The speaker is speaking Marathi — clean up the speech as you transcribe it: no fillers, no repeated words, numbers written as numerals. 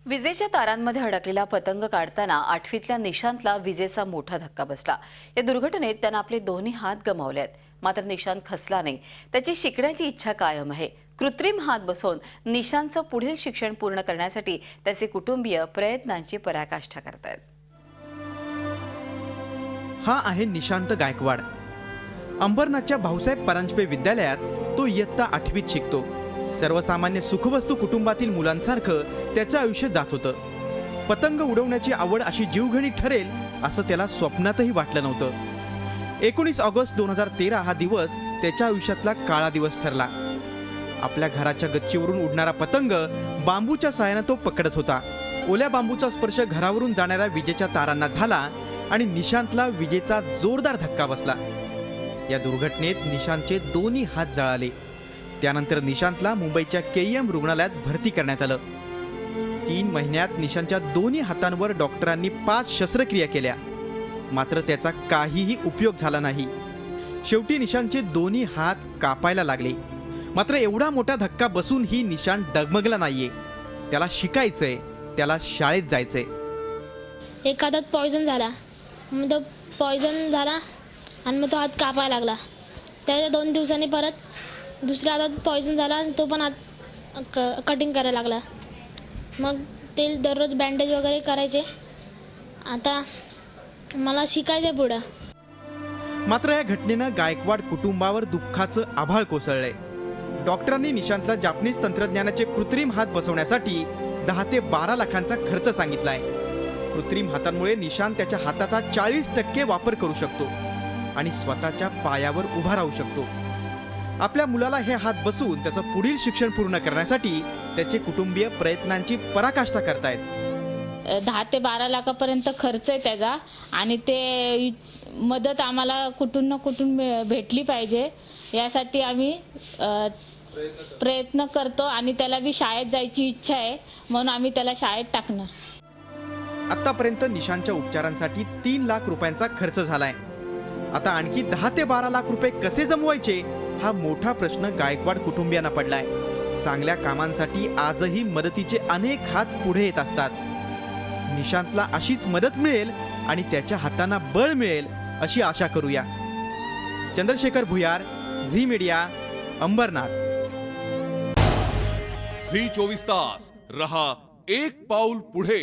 विजेच्या तारांमध्ये अडकलेला पतंग काढताना आठवीतल्या निशांतला विजेचा मोठा धक्का बसला। या दुर्घटनेत त्यानं आपले दोन्ही हात गमावले आहेत। मात्र निशांत खचला नाही। त्याची शिकण्याची इच्छा कायम आहे। कृत्रिम हात बसवून निशांतचं पुढील शिक्षण पूर्ण करण्यासाठी त्याचे कुटुंबीय प्रयत्नांची पराकाष्ठा करतायत। हा आहे निशांत गायकवाड। अंबरनाथच्या भाऊसाहेब परांजपे विद्यालयात तो इयत्ता 8वीत शिकतो। सर्वसामान्य सुखवस्तू कुटुंबातील मुलांसारखं त्याचं आयुष्य जात होतं। पतंग उडवण्याची आवड अशी जीवघेणी ठरेल असं त्याला स्वप्नातही वाटलं नव्हतं। 19 ऑगस्ट 2013 हा दिवस त्याच्या आयुष्यातला काळा दिवस ठरला। आपल्या घराच्या गच्चीवरून उडणारा पतंग बांबूच्या साहाय्याने तो पकडत होता। ओल्या बांबूचा स्पर्श घरावरून जाणाऱ्या विजेच्या तारांना झाला आणि निशांतला विजेचा जोरदार धक्का बसला। या दुर्घटनेत निशांतचे दोन्ही हात जळाले। त्यानंतर निशांतला मुंबईच्या KEM रुग्णालयात भरती करण्यात आलं। 3 महिन्यात निशांतच्या दोन्ही हातांवर डॉक्टरांनी 5 शस्त्रक्रिया केल्या, मात्र त्याचा काहीही उपयोग झाला नाही। शेवटी निशांतचे दोन्ही हात कापायला लागले। मात्र एवढा मोठा धक्का बसूनही निशांत डगमगला नाहीये। त्याला शिकायचंय, त्याला शाळेत जायचंय। एक हातात पॉयझन झाला, मग तो पॉयझन झाला आणि मग तो हात कापायला लागला। त्याच्या 2 दिवसांनी परत दुसऱ्या हातात पॉयझन झाला आणि तो पण हात कटिंग करायला लागला। मग ते दररोज बँडेज वगैरे करायचे। आता मला शिकायचं पुढं। मात्र या घटनेनं गायकवाड कुटुंबावर दुःखाचं आभाळ कोसळलंय। डॉक्टरांनी निशांतला जापनीज तंत्रज्ञानाचे कृत्रिम हात बसवण्यासाठी 10 ते 12 लाखांचा खर्च सांगितलाय। कृत्रिम हातांमुळे निशांत त्याच्या हाताचा 40% वापर करू शकतो आणि स्वतःच्या पायावर उभा राहू शकतो। आपल्या मुलाला हे हात बसवून त्याचं पुढील शिक्षण पूर्ण करण्यासाठी त्याचे कुटुंबीय प्रयत्नांची पराकाष्ठा करतायत। 10 ते 12 लाखापर्यंत खर्च आहे त्याचा आणि ते मदत आम्हाला कुठून ना कुठून भेटली पाहिजे यासाठी आम्ही प्रयत्न करतो आणि त्याला बी शाळेत जायची इच्छा आहे, म्हणून आम्ही त्याला शाळेत टाकणार। आतापर्यंत निशांतच्या उपचारांसाठी 3 लाख रुपयांचा खर्च झालाय। आता आणखी 10 ते 12 लाख रुपये कसे जमवायचे हा मोठा प्रश्न गायकवाड कुटुंबियांना पडलाय। चांगल्या कामांसाठी आजही मदतीचे अनेक हात पुढे येत असतात। निशांतला अशीच मदत मिळेल आणि त्याच्या हातांना बळ मिळेल अशी आशा करूया। चंद्रशेखर भुयार, झी मीडिया, अंबरनाथ। झी 24 तास रहा एक पाऊल पुढे।